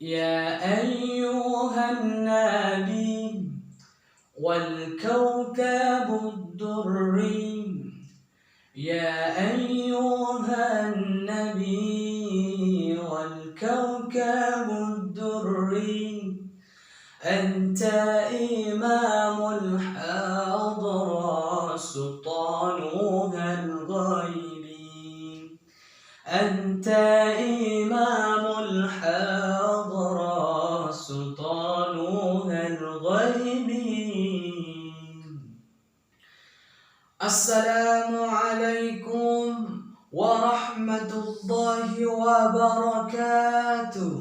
يا أيها النبي والكوكب الدري يا أيها النبي والكوكب الدري أنت إمام الحضرة سلطانها الغيب أنت إمام الحضرة سلطانها الغيب. السلام عليكم ورحمة الله وبركاته.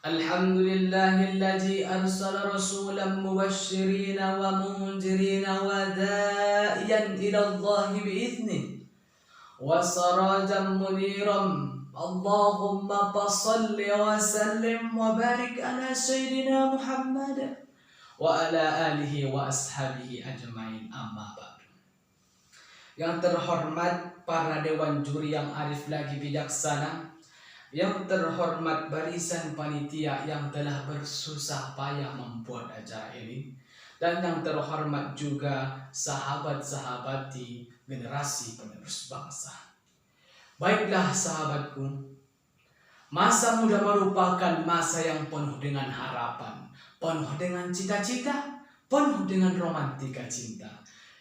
الحمد لله الذي أرسل رسولا مبشرين ومنذرين وداعيا إلى الله بإذنه وسراجا منيرا. اللهم صل وسلم وبارك على سيدنا محمد وعلى آله وأصحابه أجمعين. Amma ba'du. Yang terhormat para dewan juri yang arif lagi bijaksana, yang terhormat barisan panitia yang telah bersusah payah membuat acara ini, dan yang terhormat juga sahabat-sahabati generasi penerus bangsa. Baiklah sahabatku, masa muda merupakan masa yang penuh dengan harapan, penuh dengan cita-cita, penuh dengan romantika cinta.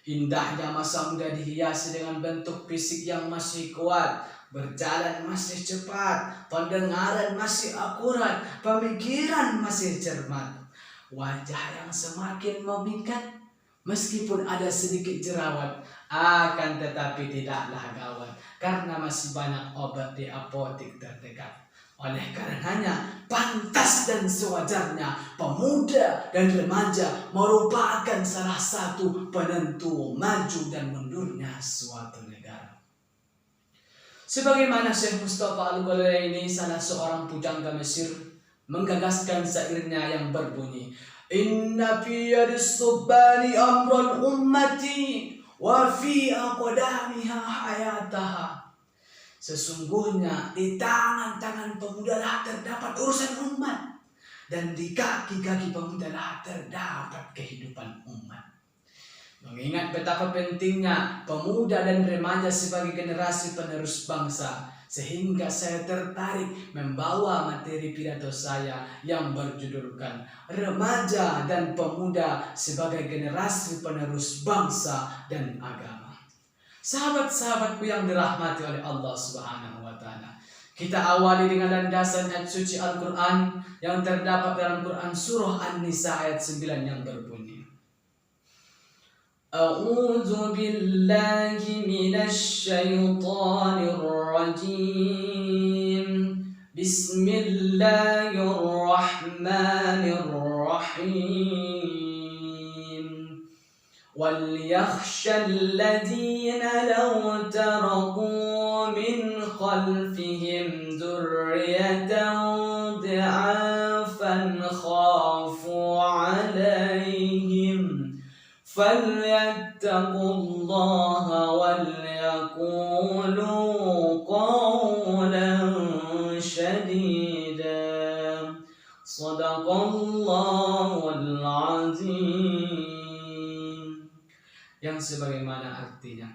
Indahnya masa muda dihiasi dengan bentuk fisik yang masih kuat, berjalan masih cepat, pendengaran masih akurat, pemikiran masih cermat, wajah yang semakin memikat meskipun ada sedikit jerawat, akan tetapi tidaklah gawat karena masih banyak obat di apotek terdekat. Oleh karenanya pantas dan sewajarnya pemuda dan remaja merupakan salah satu penentu maju dan mundurnya suatu negara. Sebagaimana Syekh Mustafa Al-Ghulaini, salah seorang pujangga Mesir, menggagaskan syairnya yang berbunyi, Inna fi yadis subbani amrul ummati wa fi aqdamiha hayataha. Sesungguhnya di tangan-tangan pemuda lah terdapat urusan umat, dan di kaki-kaki pemuda lah terdapat kehidupan umat. Mengingat betapa pentingnya pemuda dan remaja sebagai generasi penerus bangsa, sehingga saya tertarik membawa materi pidato saya yang berjudulkan Remaja dan Pemuda sebagai Generasi Penerus Bangsa dan Agama. Sahabat-sahabatku yang dirahmati oleh Allah Subhanahu wa Ta'ala, kita awali dengan landasan ayat suci Al-Quran yang terdapat dalam Quran Surah An-Nisa ayat 9 yang berbunyi, A'udzu billahi minasy syaithanir rajim. Bismillahirrahmanirrahim. وَلْيَخْشَ الَّذِينَ لَوْ تَرَكُوا مِنْ خَلْفِهِمْ ذُرِّيَّةً ضِعَافًا خَافُوا عَلَيْهِمْ فَلْيَتَّقُوا اللَّهَ وَلْيَقُولُوا قَوْلًا سَدِيدًا. صَدَقَ اللَّهُ الْعَظِيمُ. Yang sebagaimana artinya,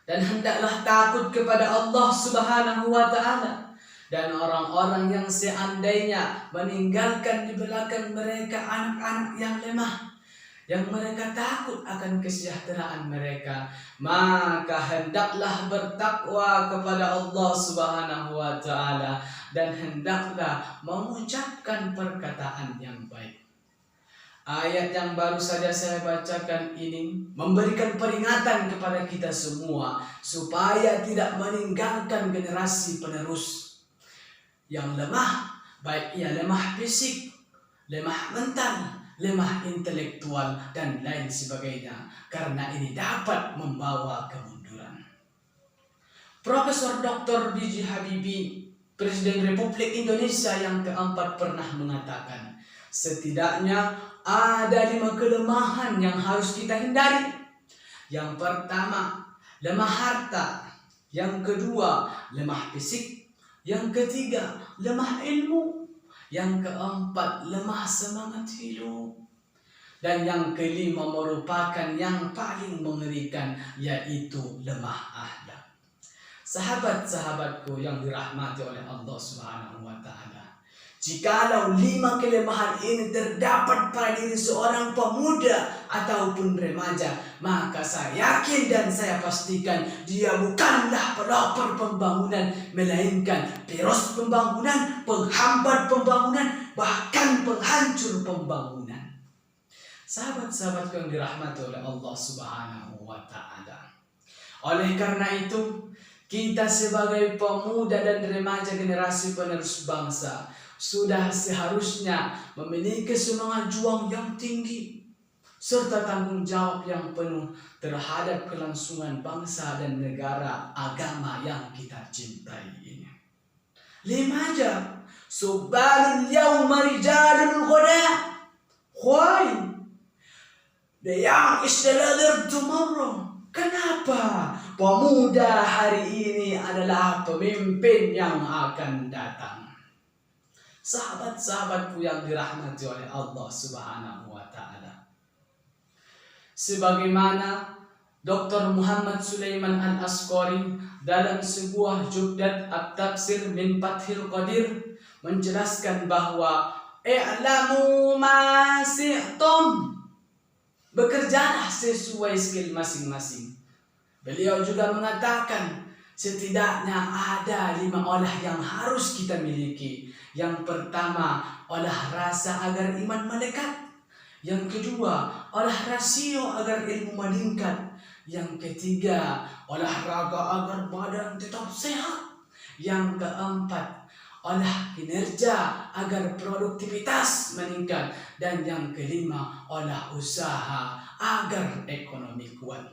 dan hendaklah takut kepada Allah Subhanahu wa Ta'ala, dan orang-orang yang seandainya meninggalkan di belakang mereka anak-anak yang lemah, yang mereka takut akan kesejahteraan mereka, maka hendaklah bertakwa kepada Allah Subhanahu wa Ta'ala, dan hendaklah mengucapkan perkataan yang baik. Ayat yang baru saja saya bacakan ini memberikan peringatan kepada kita semua supaya tidak meninggalkan generasi penerus yang lemah, baik ia lemah fisik, lemah mental, lemah intelektual, dan lain sebagainya, karena ini dapat membawa kemunduran. Profesor Dr. B.J. Habibie, Presiden Republik Indonesia yang keempat, pernah mengatakan, setidaknya ada 5 kelemahan yang harus kita hindari. Yang pertama, lemah harta. Yang kedua, lemah fisik. Yang ketiga, lemah ilmu. Yang keempat, lemah semangat hidup. Dan yang kelima merupakan yang paling mengerikan, yaitu lemah akhlak. Sahabat-sahabatku yang dirahmati oleh Allah Subhanahu wa Ta'ala, jikalau 5 kelemahan ini terdapat pada diri seorang pemuda ataupun remaja, maka saya yakin dan saya pastikan dia bukanlah pelopor pembangunan, melainkan peros pembangunan, penghambat pembangunan, bahkan penghancur pembangunan. Sahabat-sahabatku yang dirahmati oleh Allah Subhanahu wa Ta'ala, oleh karena itu kita sebagai pemuda dan remaja generasi penerus bangsa sudah seharusnya memiliki semangat juang yang tinggi serta tanggung jawab yang penuh terhadap kelangsungan bangsa dan negara agama yang kita cintai ini. Remaja, subalul yawma rijalul ghuda. Why? The young is the leader tomorrow. Kenapa? Pemuda hari ini adalah pemimpin yang akan datang. Sahabat-sahabatku yang dirahmati oleh Allah Subhanahu wa Ta'ala, sebagaimana Dr. Muhammad Sulaiman Al-Asqari dalam sebuah Jubdat At-Tafsir min Fathil Qadir menjelaskan bahwa i'lamu ma si'tum, bekerjalah sesuai skill masing-masing. Beliau juga mengatakan setidaknya ada 5 olah yang harus kita miliki. Yang pertama, olah rasa agar iman melekat. Yang kedua, olah rasio agar ilmu meningkat. Yang ketiga, olahraga agar badan tetap sehat. Yang keempat, olah kinerja agar produktivitas meningkat. Dan yang kelima, olah usaha agar ekonomi kuat.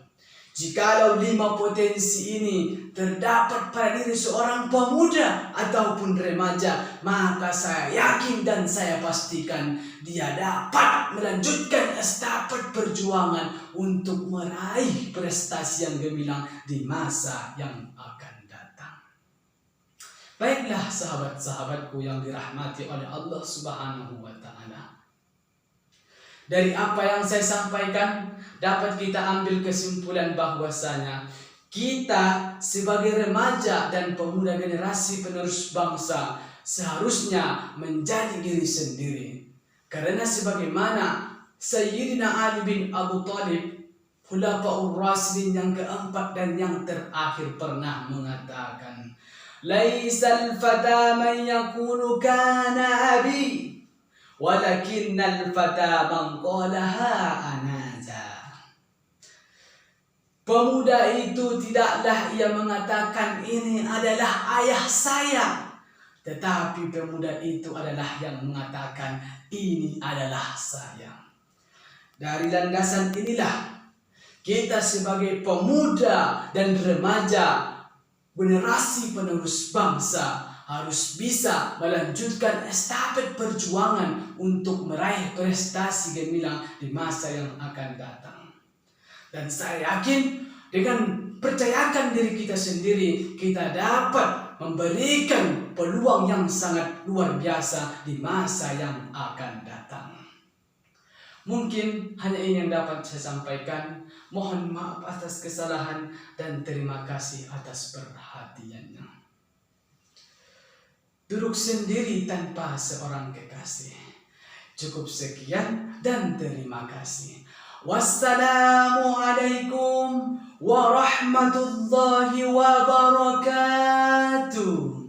Jikalau 5 potensi ini terdapat pada diri seorang pemuda ataupun remaja, maka saya yakin dan saya pastikan dia dapat melanjutkan estafet perjuangan untuk meraih prestasi yang gemilang di masa yang akan datang. Baiklah sahabat-sahabatku yang dirahmati oleh Allah Subhanahu wa Ta'ala, dari apa yang saya sampaikan dapat kita ambil kesimpulan bahwasanya kita sebagai remaja dan pemuda generasi penerus bangsa seharusnya menjadi diri sendiri. Karena sebagaimana Sayyidina Ali bin Abu Thalib, Khulafaur Rasyidin yang keempat dan yang terakhir, pernah mengatakan, "Laisal fata man yakunu kana abi, walakinnal fata man qalaha anaza." Pemuda itu tidaklah ia mengatakan ini adalah ayah saya, tetapi pemuda itu adalah yang mengatakan ini adalah saya. Dari landasan inilah kita sebagai pemuda dan remaja generasi penerus bangsa harus bisa melanjutkan estafet perjuangan untuk meraih prestasi gemilang di masa yang akan datang. Dan saya yakin dengan percayakan diri kita sendiri, kita dapat memberikan peluang yang sangat luar biasa di masa yang akan datang. Mungkin hanya ini yang dapat saya sampaikan. Mohon maaf atas kesalahan dan terima kasih atas perhatiannya. Duduk sendiri tanpa seorang kekasih. Cukup sekian dan terima kasih. Wassalamualaikum warahmatullahi wabarakatuh.